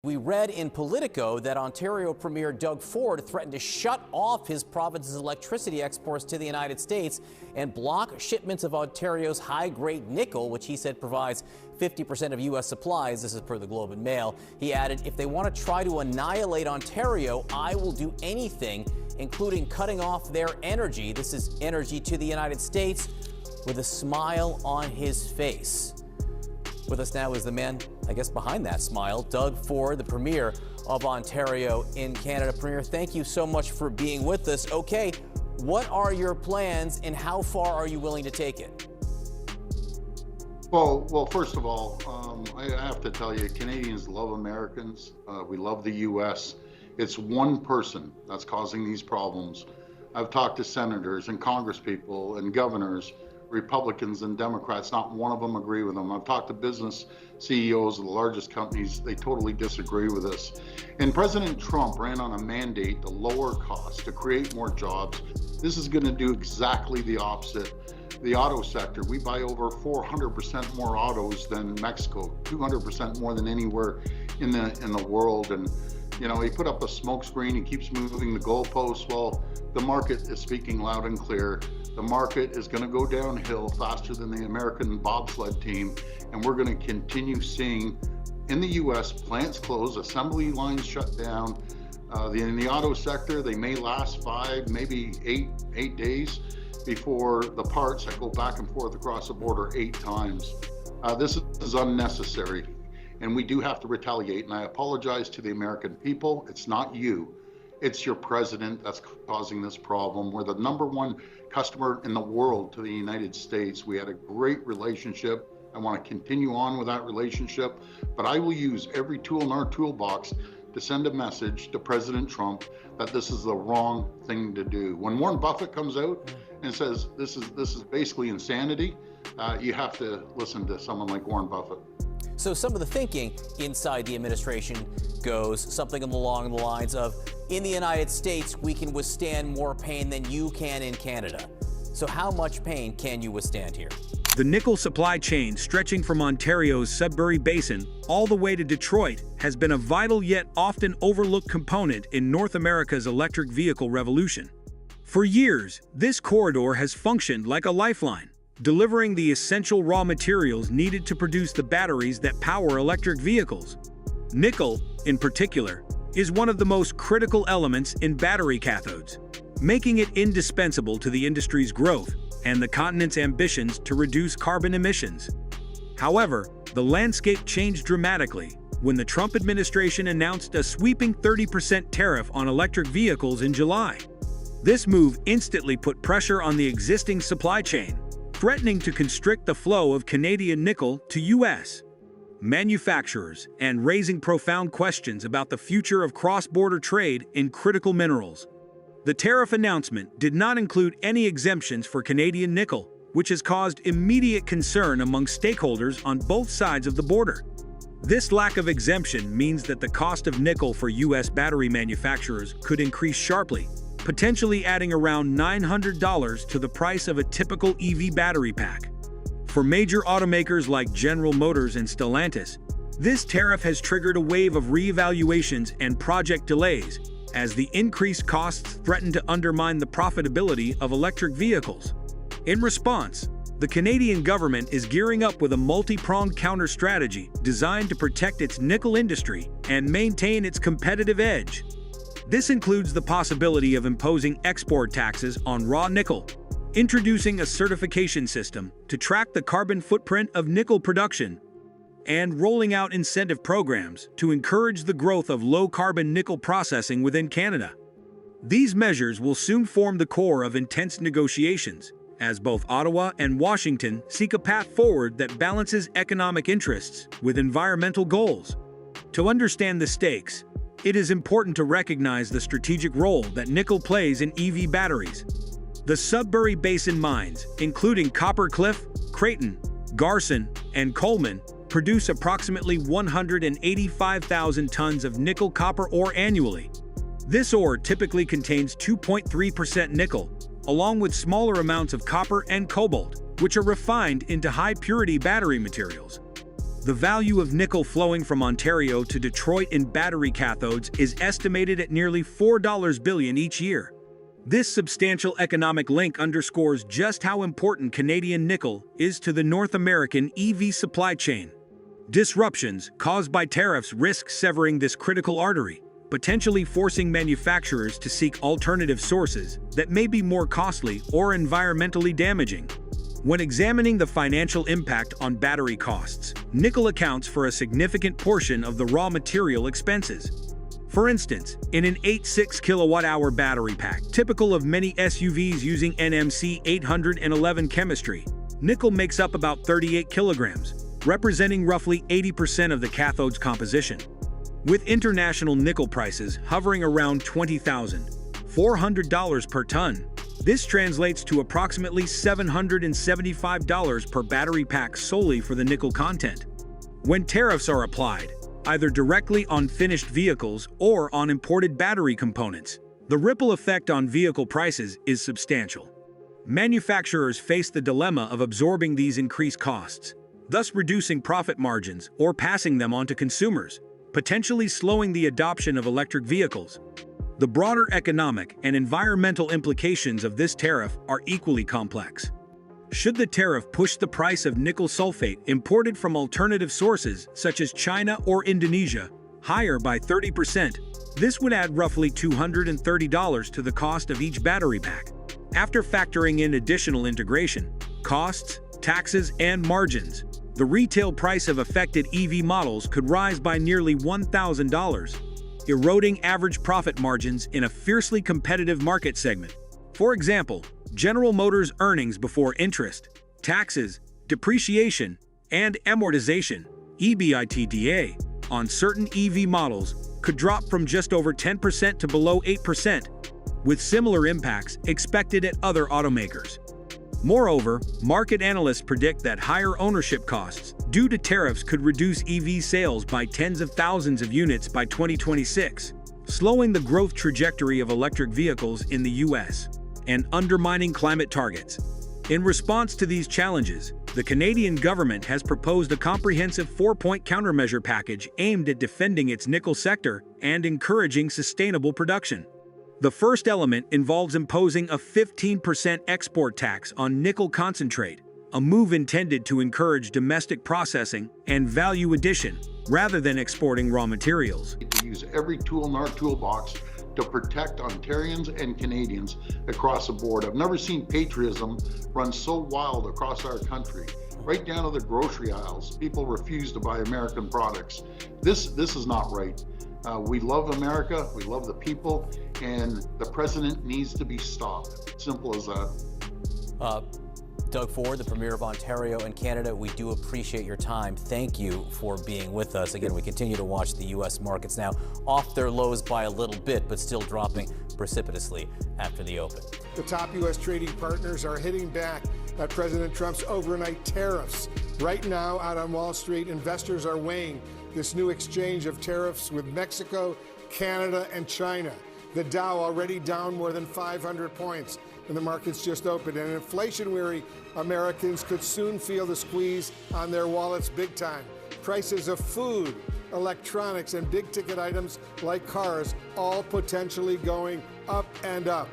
We read in Politico that Ontario Premier Doug Ford threatened to shut off his province's electricity exports to the United States and block shipments of Ontario's high-grade nickel, which he said provides 50% of U.S. supplies. This is per the Globe and Mail. He added, if they want to try to annihilate Ontario, I will do anything, including cutting off their energy. This is energy to the United States, with a smile on his face. With us now is the man, I guess, behind that smile, Doug Ford, the Premier of Ontario in Canada. Premier, thank you so much for being with us. Okay, what are your plans and how far are you willing to take it? Well, first of all, I have to tell you, Canadians love Americans. We love the U.S. It's one person that's causing these problems. I've talked to senators and congresspeople and governors, Republicans and Democrats. Not one of them agree with them. I've talked to business CEOs of the largest companies. They totally disagree with this. And President Trump ran on a mandate to lower costs, to create more jobs. This is going to do exactly the opposite. The auto sector, we buy over 400% more autos than Mexico, 200% more than anywhere in the world. And you know, he put up a smoke screen, he keeps moving the goalposts. Well, the market is speaking loud and clear. The market is going to go downhill faster than the American bobsled team, and we're going to continue seeing in the U.S. plants close, assembly lines shut down. In the auto sector, they may last 5, maybe 8 days before the parts that go back and forth across the border 8 times. This is unnecessary, and we do have to retaliate. And I apologize to the American people. It's not you. It's your president that's causing this problem. We're the #1 customer in the world to the United States. We had a great relationship. I want to continue on with that relationship, but I will use every tool in our toolbox to send a message to President Trump that this is the wrong thing to do. When Warren Buffett comes out and says this is basically insanity, you have to listen to someone like Warren Buffett. So some of the thinking inside the administration goes something along the lines of, in the United States, we can withstand more pain than you can in Canada. So how much pain can you withstand here? The nickel supply chain stretching from Ontario's Sudbury Basin all the way to Detroit has been a vital yet often overlooked component in North America's electric vehicle revolution. For years, this corridor has functioned like a lifeline, delivering the essential raw materials needed to produce the batteries that power electric vehicles. Nickel, in particular, is one of the most critical elements in battery cathodes, making it indispensable to the industry's growth and the continent's ambitions to reduce carbon emissions. However, the landscape changed dramatically when the Trump administration announced a sweeping 30% tariff on electric vehicles in July. This move instantly put pressure on the existing supply chain, threatening to constrict the flow of Canadian nickel to U.S. manufacturers and raising profound questions about the future of cross-border trade in critical minerals. The tariff announcement did not include any exemptions for Canadian nickel, which has caused immediate concern among stakeholders on both sides of the border. This lack of exemption means that the cost of nickel for U.S. battery manufacturers could increase sharply, potentially adding around $900 to the price of a typical EV battery pack. For major automakers like General Motors and Stellantis, this tariff has triggered a wave of reevaluations and project delays, as the increased costs threaten to undermine the profitability of electric vehicles. In response, the Canadian government is gearing up with a multi-pronged counter-strategy designed to protect its nickel industry and maintain its competitive edge. This includes the possibility of imposing export taxes on raw nickel, introducing a certification system to track the carbon footprint of nickel production, and rolling out incentive programs to encourage the growth of low-carbon nickel processing within Canada. These measures will soon form the core of intense negotiations, as both Ottawa and Washington seek a path forward that balances economic interests with environmental goals. To understand the stakes, it is important to recognize the strategic role that nickel plays in EV batteries. The Sudbury Basin mines, including Copper Cliff, Creighton, Garson, and Coleman, produce approximately 185,000 tons of nickel copper ore annually. This ore typically contains 2.3% nickel, along with smaller amounts of copper and cobalt, which are refined into high-purity battery materials. The value of nickel flowing from Ontario to Detroit in battery cathodes is estimated at nearly $4 billion each year. This substantial economic link underscores just how important Canadian nickel is to the North American EV supply chain. Disruptions caused by tariffs risk severing this critical artery, potentially forcing manufacturers to seek alternative sources that may be more costly or environmentally damaging. When examining the financial impact on battery costs, nickel accounts for a significant portion of the raw material expenses. For instance, in an 86 kilowatt-hour battery pack, typical of many SUVs using NMC 811 chemistry, nickel makes up about 38 kilograms, representing roughly 80% of the cathode's composition. With international nickel prices hovering around $20,400 per ton, this translates to approximately $775 per battery pack solely for the nickel content. When tariffs are applied, either directly on finished vehicles or on imported battery components, the ripple effect on vehicle prices is substantial. Manufacturers face the dilemma of absorbing these increased costs, thus reducing profit margins or passing them on to consumers, potentially slowing the adoption of electric vehicles. The broader economic and environmental implications of this tariff are equally complex. Should the tariff push the price of nickel sulfate imported from alternative sources such as China or Indonesia higher by 30%, this would add roughly $230 to the cost of each battery pack. After factoring in additional integration, costs, taxes, and margins, the retail price of affected EV models could rise by nearly $1,000, eroding average profit margins in a fiercely competitive market segment. For example, General Motors' earnings before interest, taxes, depreciation, and amortization (EBITDA) on certain EV models could drop from just over 10% to below 8%, with similar impacts expected at other automakers. Moreover, market analysts predict that higher ownership costs due to tariffs could reduce EV sales by tens of thousands of units by 2026, slowing the growth trajectory of electric vehicles in the US and undermining climate targets. In response to these challenges, the Canadian government has proposed a comprehensive 4-point countermeasure package aimed at defending its nickel sector and encouraging sustainable production. The first element involves imposing a 15% export tax on nickel concentrate, a move intended to encourage domestic processing and value addition rather than exporting raw materials. To use every tool in our toolbox to protect Ontarians and Canadians across the board. I've never seen patriotism run so wild across our country. Right down to the grocery aisles, people refuse to buy American products. This is not right. We love America, we love the people, and the president needs to be stopped. Simple as that. Doug Ford, the Premier of Ontario and Canada, we do appreciate your time. Thank you for being with us. Again, we continue to watch the U.S. markets now off their lows by a little bit, but still dropping precipitously after the open. The top U.S. trading partners are hitting back at President Trump's overnight tariffs. Right now, out on Wall Street, investors are weighing this new exchange of tariffs with Mexico, Canada, and China. The Dow already down more than 500 points, and the markets just opened. And inflation-weary Americans could soon feel the squeeze on their wallets big time. Prices of food, electronics, and big-ticket items like cars all potentially going up and up.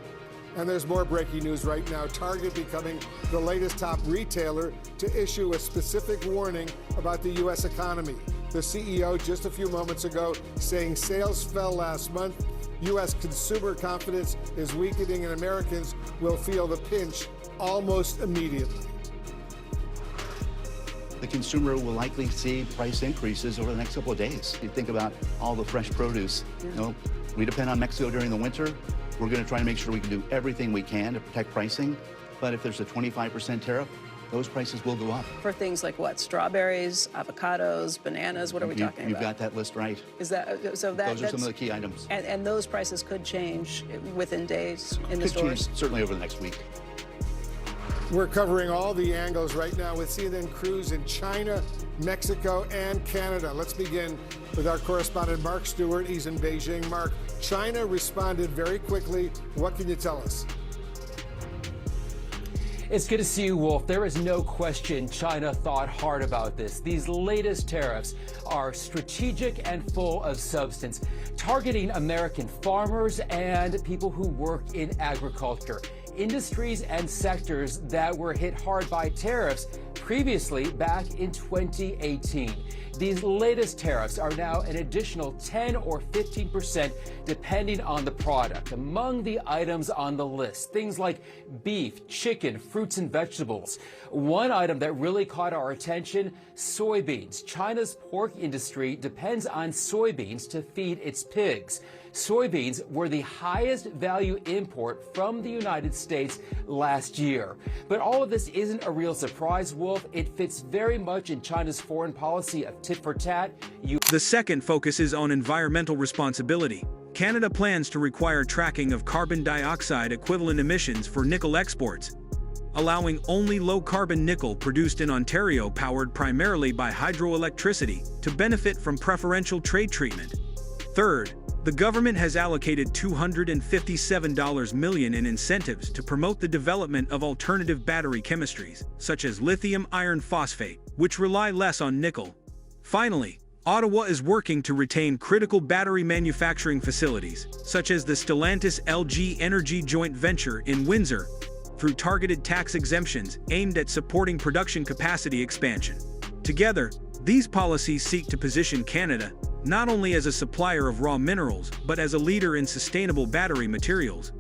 And there's more breaking news right now. Target becoming the latest top retailer to issue a specific warning about the U.S. economy. The CEO just a few moments ago saying sales fell last month, U.S. consumer confidence is weakening, and Americans will feel the pinch almost immediately. The consumer will likely see price increases over the next couple of days. You think about all the fresh produce. You know, we depend on Mexico during the winter. We're going to try to make sure we can do everything we can to protect pricing. But if there's a 25% tariff, those prices will go up. For things like what? Strawberries, avocados, bananas, what are we talking about? You've got that list right. Is that, so those are some of the key items. And those prices could change within days in the stores? Change, certainly over the next week. We're covering all the angles right now with CNN crews in China, Mexico, and Canada. Let's begin with our correspondent, Mark Stewart. He's in Beijing. Mark, China responded very quickly. What can you tell us? It's good to see you, Wolf. There is no question China thought hard about this. These latest tariffs are strategic and full of substance, targeting American farmers and people who work in agriculture, industries and sectors that were hit hard by tariffs previously back in 2018. These latest tariffs are now an additional 10 or 15% depending on the product. Among the items on the list, things like beef, chicken, fruits and vegetables. One item that really caught our attention, soybeans. China's pork industry depends on soybeans to feed its pigs. Soybeans were the highest value import from the United States last year. But all of this isn't a real surprise, Wolf. It fits very much in China's foreign policy of tit for tat. The second focuses on environmental responsibility. Canada plans to require tracking of carbon dioxide equivalent emissions for nickel exports, allowing only low-carbon nickel produced in Ontario powered primarily by hydroelectricity to benefit from preferential trade treatment. Third, the government has allocated $257 million in incentives to promote the development of alternative battery chemistries, such as lithium iron phosphate, which rely less on nickel. Finally, Ottawa is working to retain critical battery manufacturing facilities, such as the Stellantis LG Energy joint venture in Windsor, through targeted tax exemptions aimed at supporting production capacity expansion. Together, these policies seek to position Canada not only as a supplier of raw minerals, but as a leader in sustainable battery materials.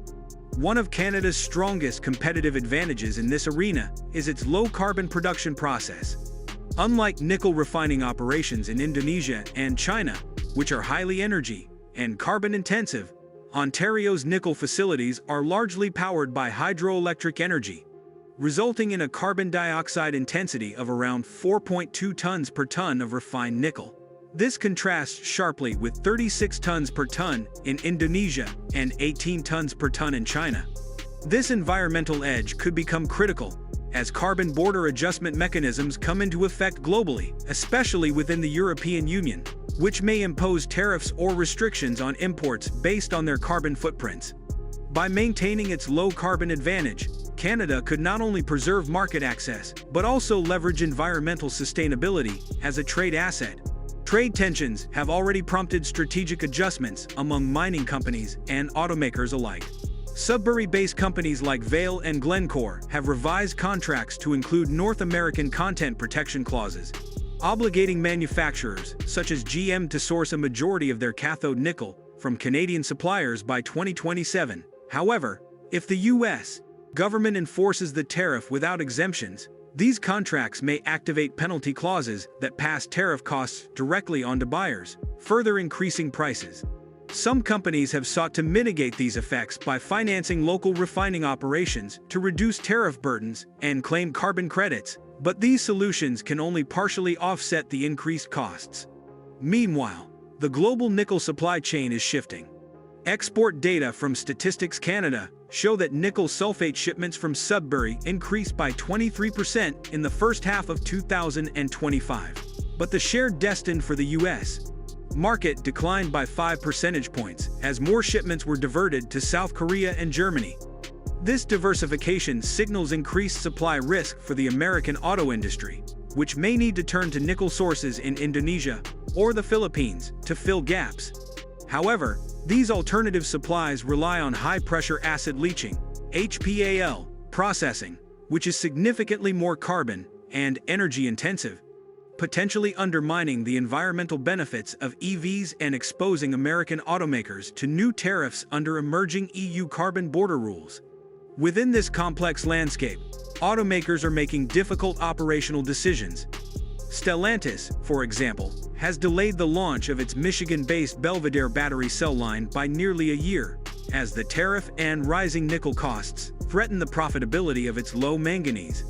One of Canada's strongest competitive advantages in this arena is its low-carbon production process. Unlike nickel refining operations in Indonesia and China, which are highly energy and carbon-intensive, Ontario's nickel facilities are largely powered by hydroelectric energy, resulting in a carbon dioxide intensity of around 4.2 tons per ton of refined nickel. This contrasts sharply with 36 tons per ton in Indonesia and 18 tons per ton in China. This environmental edge could become critical as carbon border adjustment mechanisms come into effect globally, especially within the European Union, which may impose tariffs or restrictions on imports based on their carbon footprints. By maintaining its low-carbon advantage, Canada could not only preserve market access, but also leverage environmental sustainability as a trade asset. Trade tensions have already prompted strategic adjustments among mining companies and automakers alike. Sudbury-based companies like Vale and Glencore have revised contracts to include North American content protection clauses, obligating manufacturers such as GM to source a majority of their cathode nickel from Canadian suppliers by 2027. However, if the U.S. government enforces the tariff without exemptions, these contracts may activate penalty clauses that pass tariff costs directly onto buyers, further increasing prices. Some companies have sought to mitigate these effects by financing local refining operations to reduce tariff burdens and claim carbon credits, but these solutions can only partially offset the increased costs. Meanwhile, the global nickel supply chain is shifting. Export data from Statistics Canada show that nickel sulfate shipments from Sudbury increased by 23% in the first half of 2025. But the share destined for the U.S. market declined by 5 percentage points as more shipments were diverted to South Korea and Germany. This diversification signals increased supply risk for the American auto industry, which may need to turn to nickel sources in Indonesia or the Philippines to fill gaps. However, these alternative supplies rely on high-pressure acid leaching, HPAL, processing, which is significantly more carbon and energy-intensive, potentially undermining the environmental benefits of EVs and exposing American automakers to new tariffs under emerging EU carbon border rules. Within this complex landscape, automakers are making difficult operational decisions. Stellantis, for example, has delayed the launch of its Michigan-based Belvidere battery cell line by nearly a year, as the tariff and rising nickel costs threaten the profitability of its low manganese,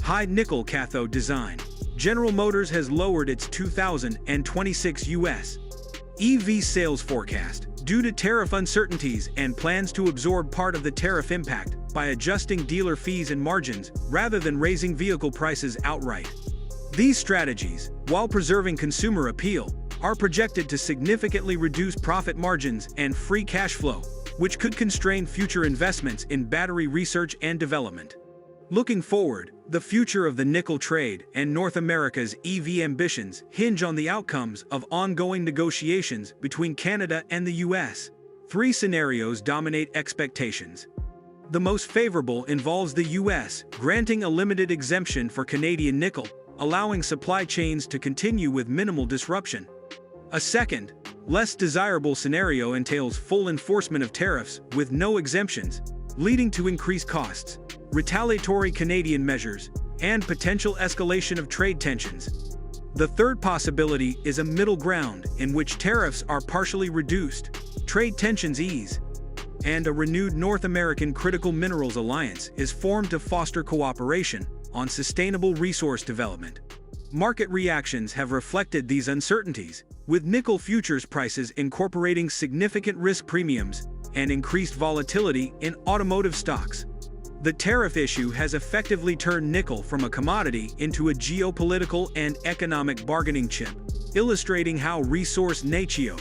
high nickel cathode design. General Motors has lowered its 2026 U.S. EV sales forecast due to tariff uncertainties and plans to absorb part of the tariff impact by adjusting dealer fees and margins rather than raising vehicle prices outright. These strategies, while preserving consumer appeal, are projected to significantly reduce profit margins and free cash flow, which could constrain future investments in battery research and development. Looking forward, the future of the nickel trade and North America's EV ambitions hinge on the outcomes of ongoing negotiations between Canada and the U.S. Three scenarios dominate expectations. The most favorable involves the U.S. granting a limited exemption for Canadian nickel, allowing supply chains to continue with minimal disruption. A second, less desirable scenario entails full enforcement of tariffs with no exemptions, leading to increased costs, retaliatory Canadian measures, and potential escalation of trade tensions. The third possibility is a middle ground in which tariffs are partially reduced, trade tensions ease, and a renewed North American Critical Minerals Alliance is formed to foster cooperation on sustainable resource development. Market reactions have reflected these uncertainties, with nickel futures prices incorporating significant risk premiums and increased volatility in automotive stocks. The tariff issue has effectively turned nickel from a commodity into a geopolitical and economic bargaining chip, illustrating how resource natio